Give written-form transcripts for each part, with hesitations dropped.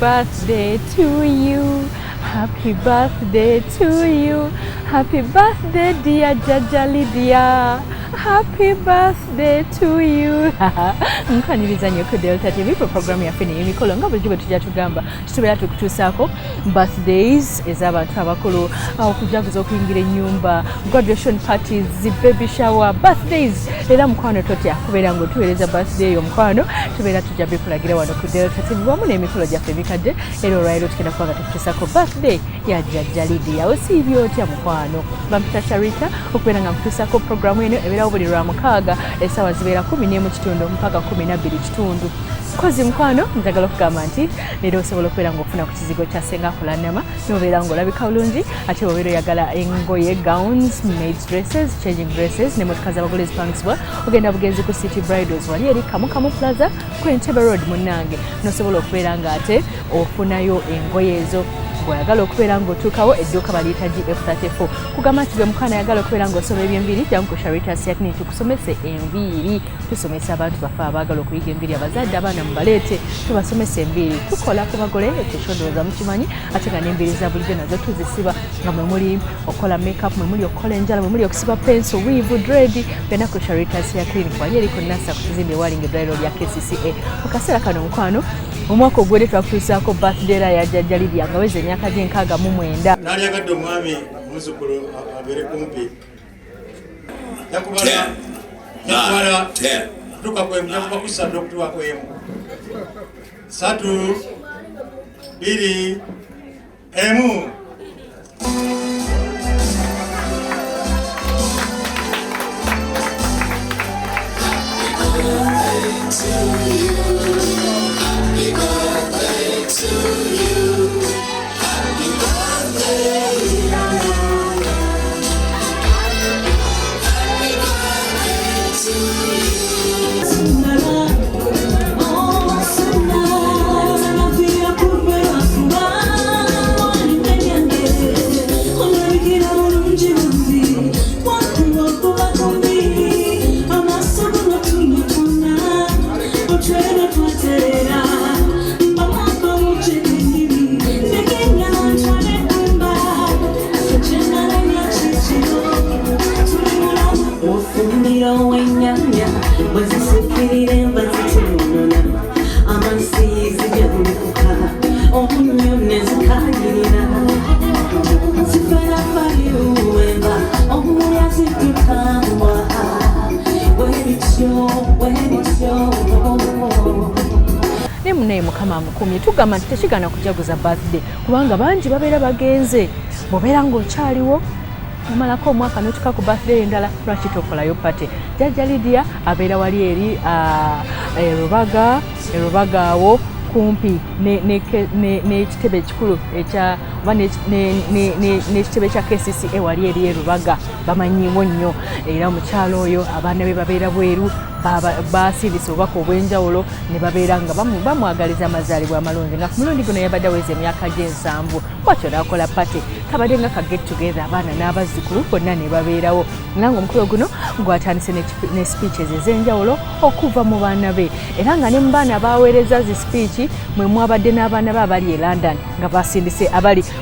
birthday to you. Happy birthday to you. Happy birthday, dear Jaja Lydia. Happy birthday to you. Nkwaniriza nnyo ku Delta TV ku programu yaffe ey'emikolo nga bulijjo bwe tujja tugamba tusobola tukutuusaako birthdays ez'abantu abakulu, okujaguza okuyingira ennyumba, graduation parties, baby shower, birthdays. Era mukwano totya kubeera ng'otuweereza birthday omukwano tubeera tujja bikulagira wano ku Delta TV wamu n'emikolo gyaffe emikadde. Era olwaleero tugenda kuba nga tukutuusaako birthday ya Jajja Lydia. Osiibye otya mukwano? Bampita Sharita okubeera nga nkutuusaako programu eno ebeerawo buli Lwamukaaga essaawa zibeera 11:30 mpaka 12:30. Kozi mukwano njagala okugamba nti leero osobola okubeera ng'ofuna ku kizigo kya Senga Kulanama n'obeera ng'olabika bulungi ate obeera oyagala engoye, gowns, maids dresses, changing dresses n'emmotoka z'abagole ezipangisibwa ogenda bugenzi ku City Bridals wali eri Kamukamu Plaza ku Entebbe Road munnange n'osobola okubeera ng'ate ofunayo engoye ezo. Bw'oyagala okubeera ng'otuukawo edduuka baliyita GF34 kugamba nti gwe mukwana ayagala okubeera ng'osoma eby'enviiri jangu ku Sharita Siatini tukusomese enviiri. Tusomesa abantu baffe abaagala okuyiga enviiri, abazadde abaana mubaleete tubasomesa enviiri. Tukola ku bagole ekyeshondooza mukimanyi ate nga n'enviiri za bulijjo nazo tuzisiba nga mwe muli okola makeup, mwe muli okukola enjala, mwe muli okusiba pencil, weave, dread, byonna ku Sharita Siatini wali eri ku Nasa ku kizimbe Walinga eddwaliro lya KCCA. Mu kaseera kano mukwano omwaka ogwedde twakutuusaako birthday ya Jajja Lydia nga weze emyaka gye 69. Nali yagadde omwami omuzukulu abeere kumpi. Yakubala tuka kwemu yakuba kusatu okutuwa kwemu. 3, 2, 1. Mukama mukumye tugamba nti tekigana kujaguza birthday kubanga bangi babeera bagenze. Bw'obeera ng'okyaliwo omalako omwaka n'otuka ku birthday endala lwaki tokolayo pate. Jajja Lydia abeera wali eri Rubaga awo kumpi n'ekitebe ekikulu n'ekitebe kya KCCA wali eri Rubaga bamanyiwo nnyo. Era omukyalo oyo abaana be babeera bweru baasirisa obubaka obw'enjawulo ne babeera nga bamwagaliza amazaalibwa amalungi nga ku mulundi guno yabadde aweza emyaka gye 7 bwatyo n'akola pate kabadde nga ka get together abaana n'abazzukulu bonna ne babeerawo era ng'omukolo guno gwatandise ne speeches ez'enjawulo okuva mu baana be era nga ne mu baana baweereza zi speech mwe mwabadde n'abaana be abali e London nga basindise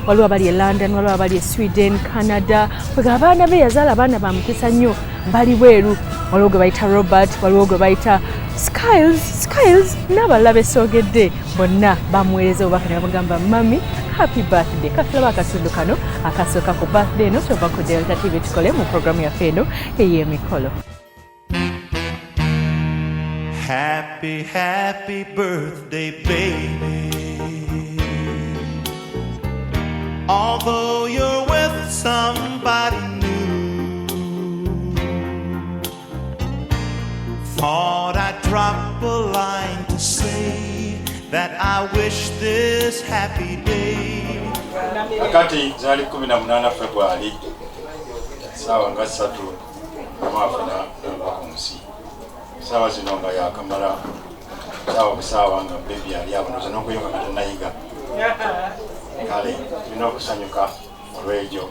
waliwo abali e London, waliwo abali e Sweden, Canada. Abaana be yazaala abaana ba mukisa nnyo bali bweru, waliwo gwe bayita Robert, waliwo gwe bayita Skiles n'abalala besoogedde bonna bamuweereza obubaka ne bamugamba mami happy birthday. Katulaba akatundu kano akasooka ku birthday eno tuva ku Delta TV tukole mu programu yaffe eno ey'emikolo. Happy, happy birthday, baby. Although you're with somebody new, thought I'd drop a line to say that I wish this happy day. Akati zali 18 Februari sawa nga 3 mwafuna n'abakunsi. Sawa zino nga yakamala sawa busawa nga baby ali abonoza n'okuyonga kati nayiga. Kale tulina okusanyuka olw'ekyo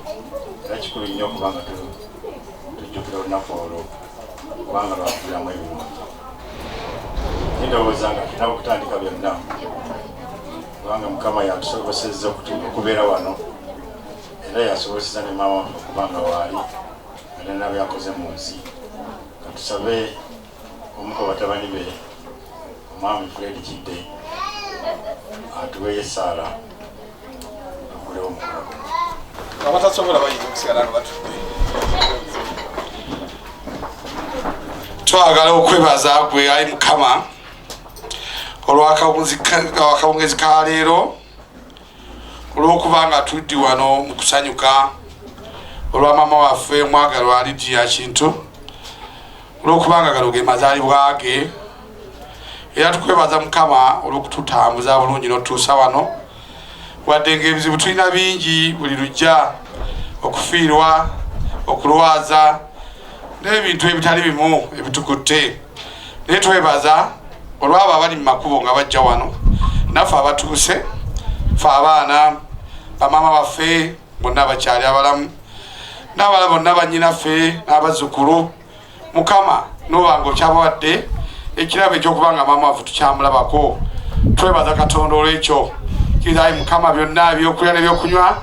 era kikulu nnyo kubanga tujjukira olunaku olwo kubanga lwakulamu ebirungi. Ndowooza nga tulina okutandika byonna kubanga Mukama yatusobosezza okubeera wano era yasoboseza ne maama kubanga waali era nabo yakoze mu nsi. Katusabe omu ku batabani be Omwami Fred Kidde atuweeyo essaala okulewo omukolo guno. Abatasobola bayinza okusigala nga batudde. Twagala okwebaza gwe ayi Mukama olw'akawungezi ka leero, olw'okubanga tuddi wano mu kusanyuka olwa maama waffe omwagalwa Lydia Kintu, olw'okubanga gano ge mazaalibwa ge, era tukwebaza Mukama olw'okututambuza bulungi n'otutuusa wano, wadde ng'ebizibu tulina bingi buli lujja okufiirwa, okulwaza n'ebintu ebitali bimu ebitukutte, naye twebaza olw'abo abali mu makubo nga bajja wano, naffe abatuuse, ffe abaana bamaama baffe bonna abakyali abalamu, n'abalala bonna bannyinaffe n'abazzukulu. Mukama n'obanga okyabawadde ekirabo ekyokubanga maama waffe tukyamulabako, twebaza Katonda olw'ekyo. Kiriza ayi Mukama byonna ebyokulya n'ebyokunywa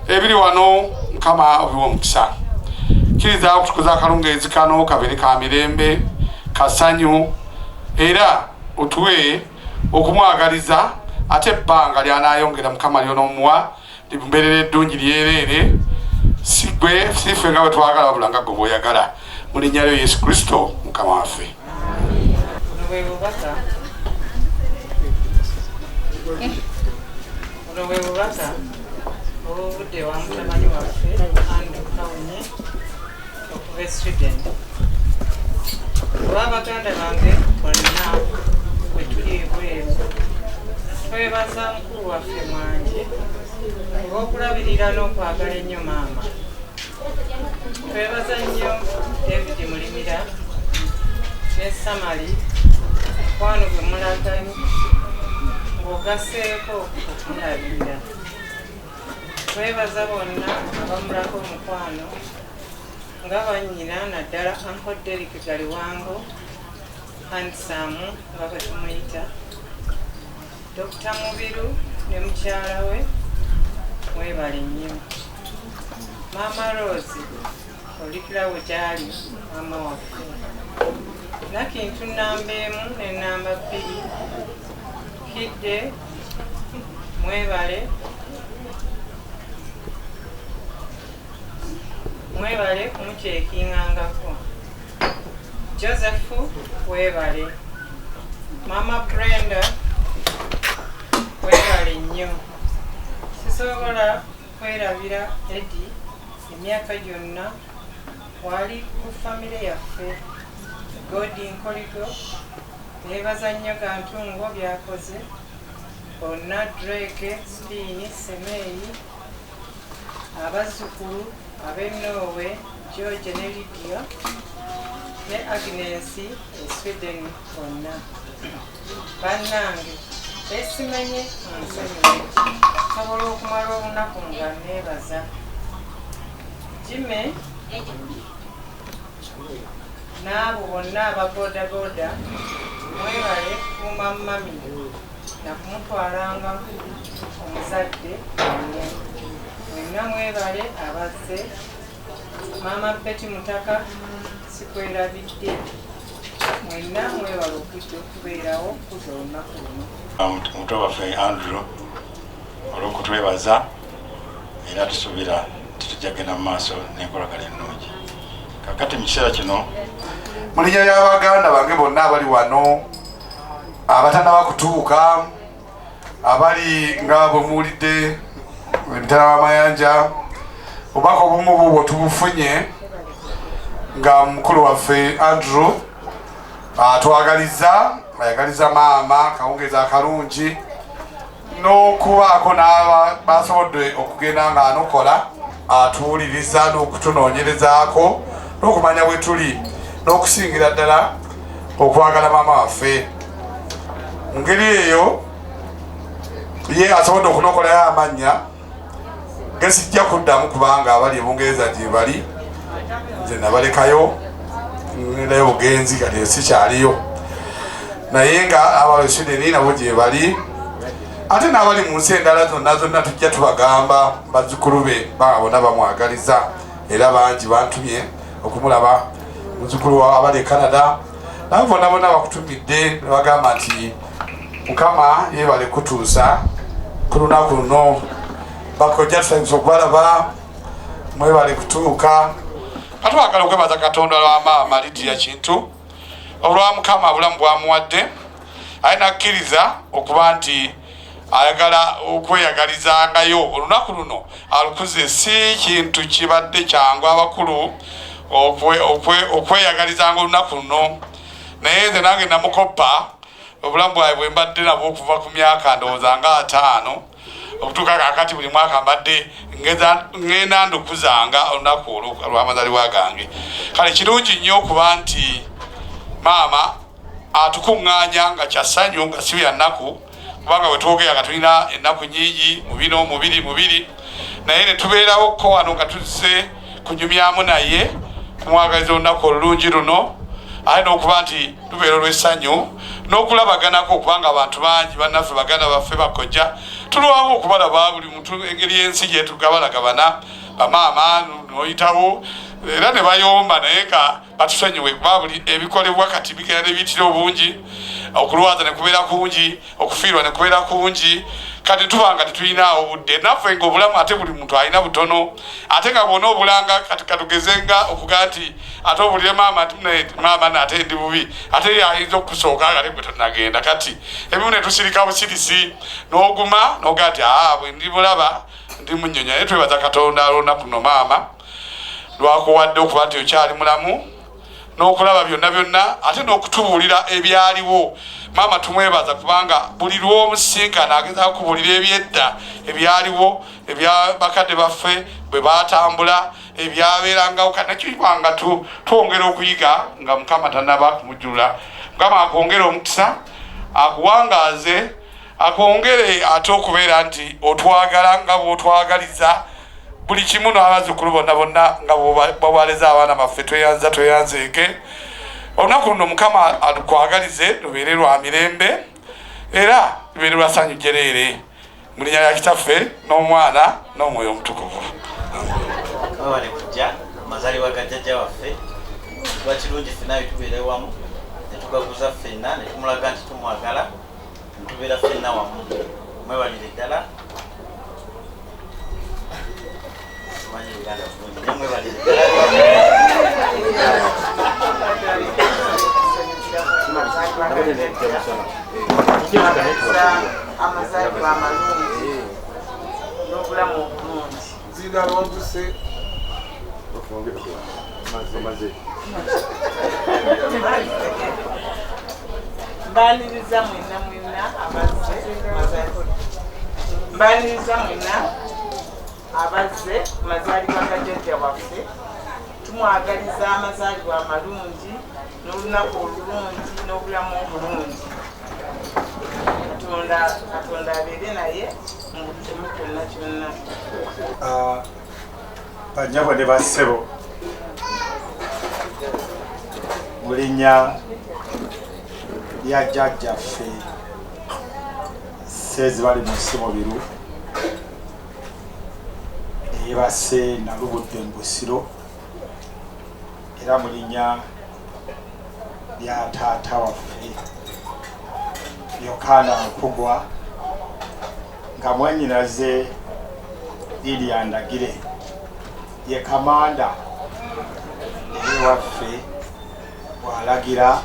ebiri wano Mukama obiwa omukisa. Kiriza okutukuza akalungeezi kano kabeere ka mirembe, kasanyu, era otuwe okumwagaliza ate ebbanga ly'anaayongera Mukama ly'onoomuwa limubeerera eddungi lyereere, si gwe si ffe nga bwe twagala wabula nga gwe bw'oyagala, mu linnya lyo Yesu Kristo Mukama waffe. Ono bwe bubaka obuvudde wa mutabani waffe Andrew Kawunye okuva e Sweden. Olwa baganda bange bonna bwe tuli ebweru, twebaza mukulu waffe Mwanje olw'okulabirira n'okwagala ennyo maama. Twebaza nnyo David Mulimira ne Samali mukwano gwe mulagayo ng'ogasseeko okumulabirira. Twebaza bonna abamulako omukwano nga bannyina naddala Uncle Derek Galiwango, Handsome nga bwe tumuyita, Dr. Mubiru ne mukyala we, mwebale nnyo. Maama Rose olikira we gyali maama waffe. Nakintu namba emu ne namba bbiri, Kidde mwebale kumukyekingangako. Joseph webale. Mama Brenda webale nnyo. Sisobola kwerabira Eddie emyaka gyonna wali ku famire yaffe. Godi Nkoligo nebaza nnyo Gantungo byakoze, bonna Drake, Spini, Semeyi, abazzukulu ab'e Norway, George ne Lydia ne Agnes e Sweden bonna. Bannange esimenye nsonyiwe, sobola okumala olunaku nga neebaza. Jimmy n'abo bonna ababodaboda mwebale kuuma mami nakumutwalanga omuzadde omwe. Mwenna mwebale abazze. Maama Betty Mutaka sikwerabidde. Mwenna mwebale okujja okubeerawo kuza olunaku luno. Muto waffe Andrew olw'okutwebaza era tusuubira tetujja mu maaso n'enkolagana ennungi. Kakati mu kiseera kino mu linnya ly'abaganda bange bonna abali wano, abatannaba kutuuka, abali nga bwe muwulidde emitala w'amayanja, obubaka obumu buubwo tubufunye nga mukulu waffe Andrew ayagaliza maama kawungezi akalungi n'okubaako n'aba basobodde okugenda nga anokola atuwuliriza n'okutunoonyerezaako n'okumanya bwe tuli n'okusingira ddala okwagala maama waffe. Mu ngeri eyo ye asobodde okunokolayo amannya gesijja kuddamu kubanga abali ebungereza gye bali, nze nabalekayo ngendayo bugenzi kati sikyaliyo, naye nga abali Sweden nabo gye bali ate n'abali mu nsi endala zonna tujja tubagamba bazzukulu be baabona bamwagaliza era bangi bantumye okumulaba muzzukulu wawe abali e Canada nabo bonna bakutumidde ne bagamba nti Mukama yeebale kutuusa ku lunaku luno bakojja tusanyusa okubalaba mwebale kutuuka atwagala okwebaza Katonda lwa maama Lydia Kintu olwa Mukama obulamu bwamuwadde aye nakkiriza okuba nti ayagala okweyagalizangayo olunaku luno alukuze si kintu kibadde kyangu abakulu okweyagalizanga olunaku luno naye nze nange namukoppa obulamu bwawe bwe mbadde nabwo okuva ku myaka ndowooza nga 5 okutuuka kakati buli mwaka mbadde ngenda ndukuzanga olunaku olw'amazaalibwa gange kale kirungi nnyo okuba nti maama atukuŋŋaanya nga kyasanyu nga si byannaku kubanga bwe twogera nga tulina ennaku nyingi mubiri naye ne tubeerawokko wano nga tuzze kunyumyamu naye kumwagaliza olunaku olulungi luno aye n'okuba nti tubeera olw'essanyu n'okulabaganako kubanga abantu bangi bannaffe baganda baffe bakojja tulwawo okubalaba buli muntu engeri y'ensi gyetugabalagabana bamaama noyitawo era ne bayomba naye ka batusonyiwe kuba buli ebikolebwa kati bigenda nebiyitira obungi okulwaza ne kubeera kungi okufiirwa ne kubeera kungi kati tubanga tetulinawo obudde naffe nga obulamu ate buli muntu alina butono ate nga bwona obulanga kati katugezenga okuga nti ate obulire maama nate ndi bubi ate ayinza okusooka ate gwe tonagenda kati ebimu ne tusirika busirisi n'oguma noga nti bwe ndi bulaba ndi munyonyo naye twebaza Katonda olunaku luno maama lwakuwadde okuba nti okyali mulamu n'okulaba byonna ate n'okutubuulira ebyaliwo maama tumwebaza kubanga buli lw'omusinkana agezaako kubuulira ebyedda ebyaliwo ebya bakadde baffe bwe baatambula ebyabeerangawo kanakibanga twongera okuyiga nga Mukama tannaba kumujjula Mukama akwongere omukisa akuwangaaze akwongere ate okubeera nti otwagala nga bw'otwagaliza buli kimu n'abazzukulu bonna nga bw'baleza abaana baffe tweyanzeeke olunaku luno Mukama alukwagalize lubeere lwa mirembe era lubeere lwa ssanyu jjereere mu linnya lya Kitaffe n'Omwana n'Omwoyo Omutukuvu. Babale kujja amazaalibwa ga jjajja waffe kiba kirungi ffenna tubeere wamu ne tugaguza ffenna ne tumulaga nti tumwagala ne tubeera ffenna wamu mwebalire ddala amazaalibwa amalungi n'obulamu obulungi mbaniriza mwenna abazze mazaalibwa ga jjajja waffe tumwagaliza amazaalibwa amalungi n'olunaku olulungi n'obulamu obulungi Katonda abeere naye mu butemu kyonna banyabo ne bassebo mu linnya lya jjajjaffe seezi bali mu nsi mubiru eyebase nalubudde mu Busiro era mu linnya lya taata waffe Yokaana Nkugwa nga mwannyinaze Lydia Ndagire ye kamanda ewaffe bw'alagira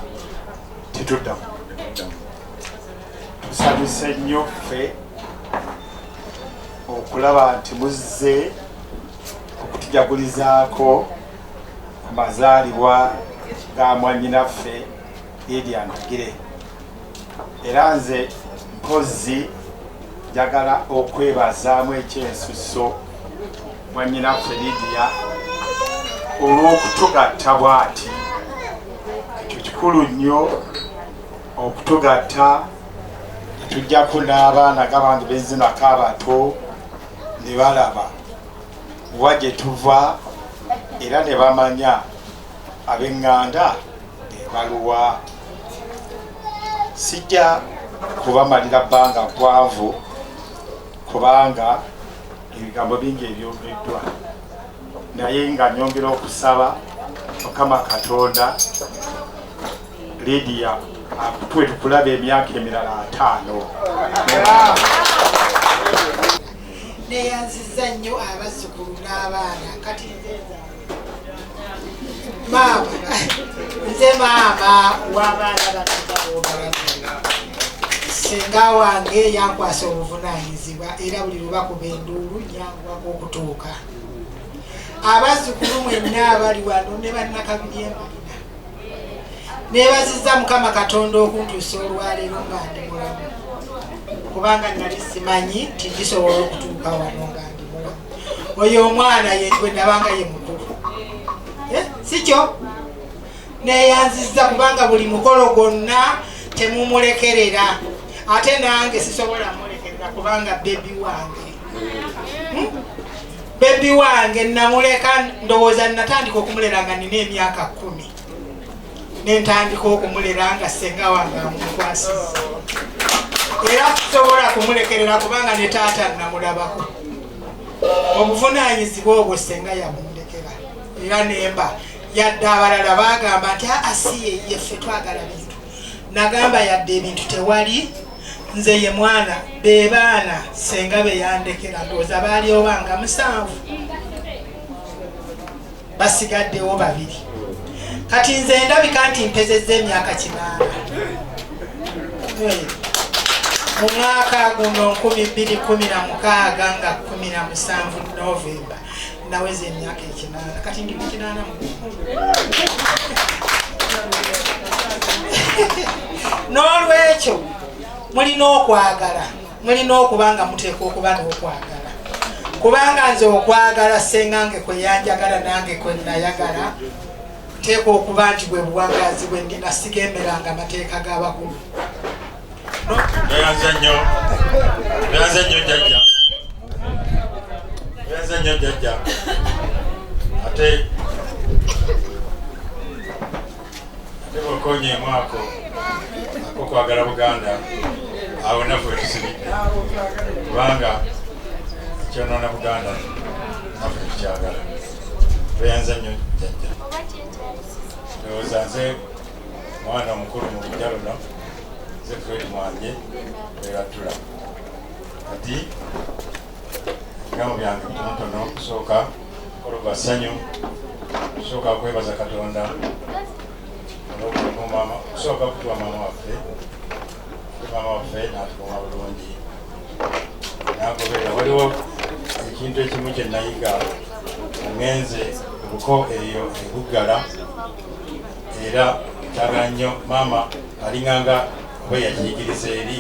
tetuddamu tusanyuse nnyo ffe okulaba nti muzze okutujagulizaako ku mazaalibwa ga mwannyinaffe Lydia Ndagire era nze mpozi njagala okwebazaamu ekyensuso mwannyinaffe Lydia olw'okutugatta bw'ati ekyo kikulu nnyo okutugatta netujjako n'abaana g'abantu benzinako abato ne balaba wa gye tuva era ne bamanya ab'eŋŋanda ebaluwa sijja kubamalira bbanga ggwanvu kubanga ebigambo bingi ebyogeddwa naye nga nyongera okusaba Mukama Katonda Lydia akutwe tukulaba emyaka emirala 5. neyanziza nnyo abazzukulu n'abaana kati maama nze maama w'abaana batobaobala senga wange yankwasa obuvunaanyizibwa era buli lubakuba enduulu nyangwako okutuuka abazzukulu mwenna abali wano ne bannakabiri embalina neebazizza Mukama Katonda okuntuusa olwaleero nga ndi mulamu kubanga nali simanyi tindisobola okutuuka wano nga ndi mulamu. Oyo omwana yegwe nabanga ye mukulu sikyo neyanzizza kubanga buli mukolo gwonna temumulekerera ate nange sisobola mulekerera kubanga bebi wange namuleka ndowooza natandika okumulera nga nina emyaka 10 nentandika okumulera nga senga wange amukwasiza era sisobola kumulekerera kubanga ne taata namulabako obuvunaanyizibwa obwo senga yamundekera era nemba yadde abalala bagamba nti asiye yeffe twagala bintu nagamba yadde ebintu tewali nze ye mwana be baana senga be yandekera ndowooza baali obanga 7 basigaddewo 2 kati nze ndabika nti mpezezza emyaka 8 mu mwaka guno 2016 nga 17 Novemba naweza emyaka 8 kati ndi 8 n'olwekyo mulina okwagala mulina okubanga muteeka okuba n'okwagala kubanga nze okwagala sengange kwe yanjagala nange kwe nayagala teeka okuba nti bwe buwangazi bwe ndina sigemeranga amateeka g'abakulu. Beyanza nnyo jjajja ate bwokonye mwako akokwagala Buganda awo naffe tusibidde kubanga kyonoona Buganda naffe tukyagala. Beyanza nnyo jjajja ndowooza nze mwana omukulu mu lujja luno nze Fred Mwange weratula kati ebigambo byange bitonotono kusooka koloba ssanyu kusooka kwebaza Katonda kusooka kutuwa maama waffe n'atukuuma bulungi nagoberera. Waliwo ekintu ekimu kye nayiga ngenze buko eyo ebuggala era kyagala nnyo maama alinganga oba yakiyigiriza eri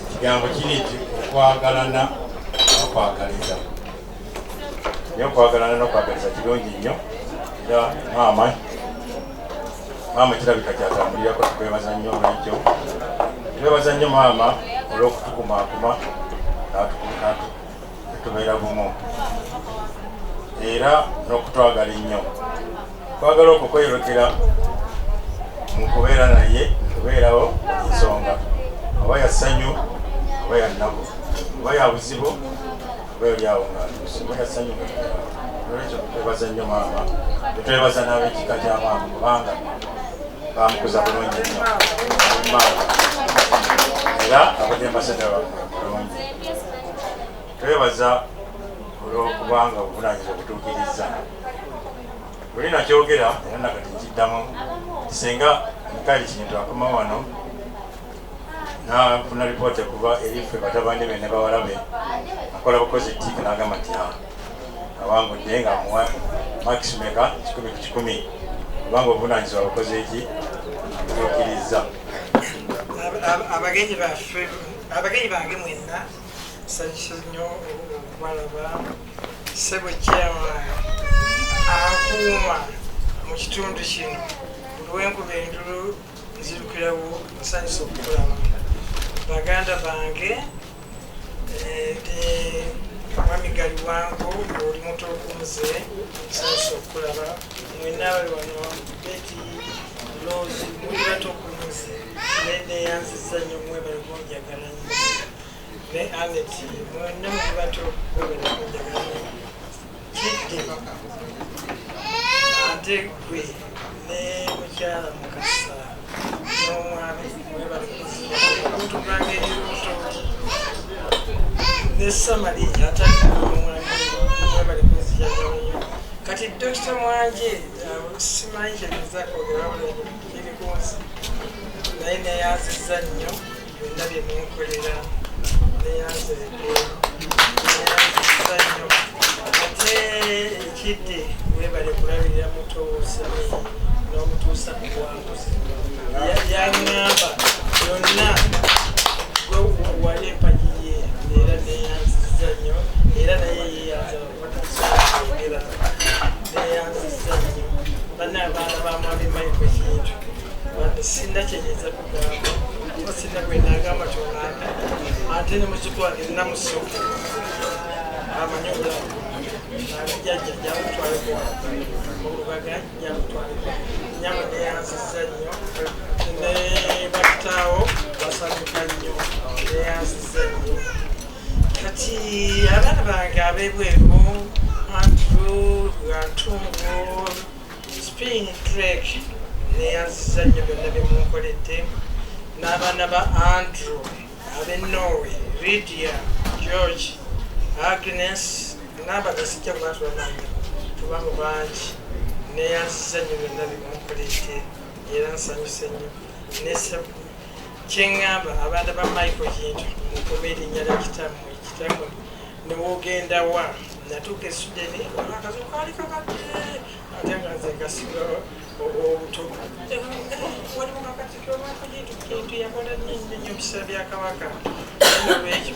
ekigambo kiri nti okwagalana n'okwagaliza naye okwagalana n'okwagaliza kirungi nnyo era maama kirabika kyatambulirako tukwebaza nnyo olwekyo twebaza nnyo maama olw'okutukumaakuma netubeera bumu era n'okutwagala ennyo kwagala okwo kweyolekera mu kubeera naye kubeerawo ensonga oba ya ssanyu oba ya nnaku oba ya buzibu oba olyawo nga oba ya ssanyu olwekyo twebaza nnyo maama netwebaza n'ab'ekika kya maama kubanga bamukuza bulungi nnyo maama era abadde ambasada bulungi. Twebaza olw'okubanga obuvunaanyizibwa butuukiriza buli nakyogera era nakati nkiddamu senga Mikaeli Kintu akoma wano nafuna lipoota kuba eriffe batabandi be ne bawalabe akola bukozi ttiika n'agamba nti awangudde nga amuwa makisi meka 10/10 kubanga obuvunaanyizibwa bukoze eki butuukiriza. abagenyi bange mwenna nsanyusa nnyo okubalaba ssebo kyama akuuma mu kitundu kino olw'enkuba endulu nzirukirawo nsanyusa okukulaba baganda bange mwamigali wangu oli muto okunze nsanyusa okukulaba mwenna abali wano beti lozi muli bato okunze neyanziza nnyo mwebale munjagala nnyo ne Annette mwonna mubato gobera kunjagala kidde ate gwe ne mukyala Mukasa n'omwami omuntu bangeri luto ne Samali atali omwami mwebali kuzijagala kati Dr. Mwanje simanyi kyebizakwogera ebikuusi naye neyanziza nnyo byonna bye munkolera neyanziridde neyanziza nnyo ate ekidde webale kulabirira mutuusa n'omutuusa ku bwanguzi yaŋŋamba byonna wali empagi ye era neyanziza nnyo era naye yeyanza bakwogera neyanziza nnyo banna abaana bamwami Michael Kintu sinna kyenyeza kugamba osinna gwenagamba kyonanga ate ne muziku wange namusuku amanyi obulamu abijajja jamutwaleko olubaga jamutwaleko nyama neyanziza nnyo ne bakitaawo basanyuka nnyo neyanziza nnyo kati abaana bange ab'ebweru Andrew Gantungo Spring Trek neyanziza nnyo byonna bye munkoledde n'abaana ba Andrew ab'e Norway Lydia George Agnes n'abagasijja gwatubamanya tubamu bangi neyanziza nnyo byonna bye munkoledde era nsanyuse nnyo kyeŋŋamba abaana ba Michael Kintu mukuba erinnya lya kitammwe newogenda wa natuuka esudeni akazu kaali kakadde ate nga nze ngasiga obuto waliwo akatikiro lwakujitu Kintu yakola nnyo ebisa bya Kabaka olwekyo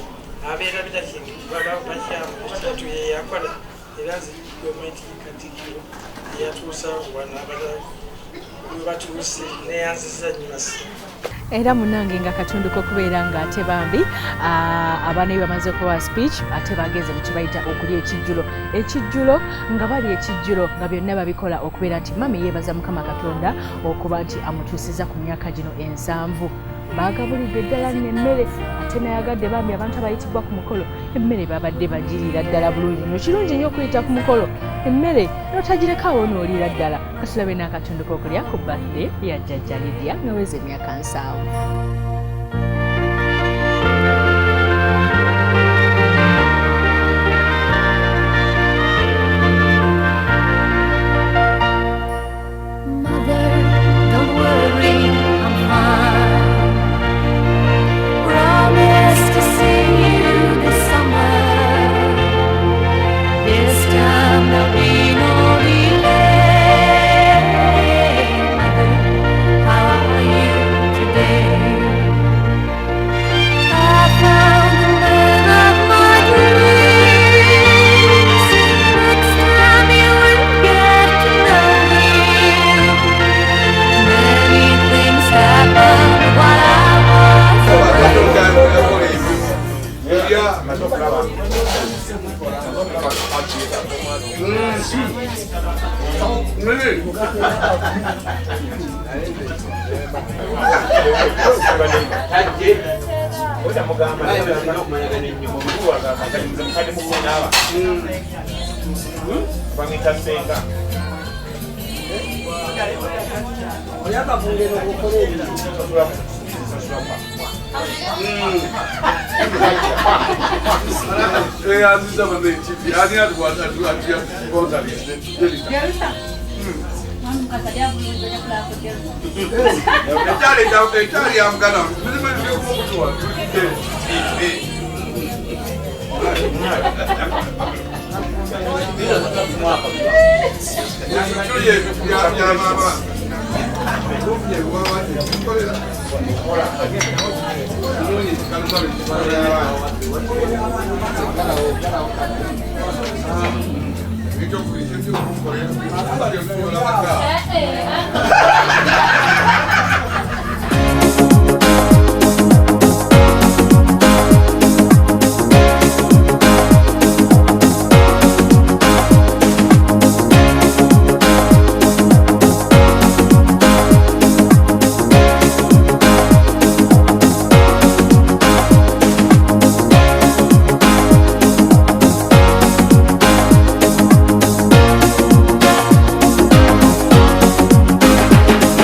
abeera bitakingi bakyamu Kintu yeyakola era nze gavumenti Katikiro eyatuusa wano batuuse neyanziza nnyo era munange nga katundu kokubeera nga ate bambi abaana be bamaze okuwa speech ate bageze mu kibayita okulya ekijjulo nga bali ekijjulo nga byonna babikola okubeera nti mami yeebaza Mukama Katonda okuba nti amutuusiza ku myaka gino 7 bagabulidde ddala n'emmere ate nayagadde bambi abantu abayitibwa ku mukolo emmere babadde bagiriira ddala bulungi nnyo kirungi nnyo okuyita ku mukolo emmere n'otagirekawo n'oliira ddala kasulabe n'akatundu k'okulya ku birthday ya jjajja Lydia ngaweza emyaka 7. Itu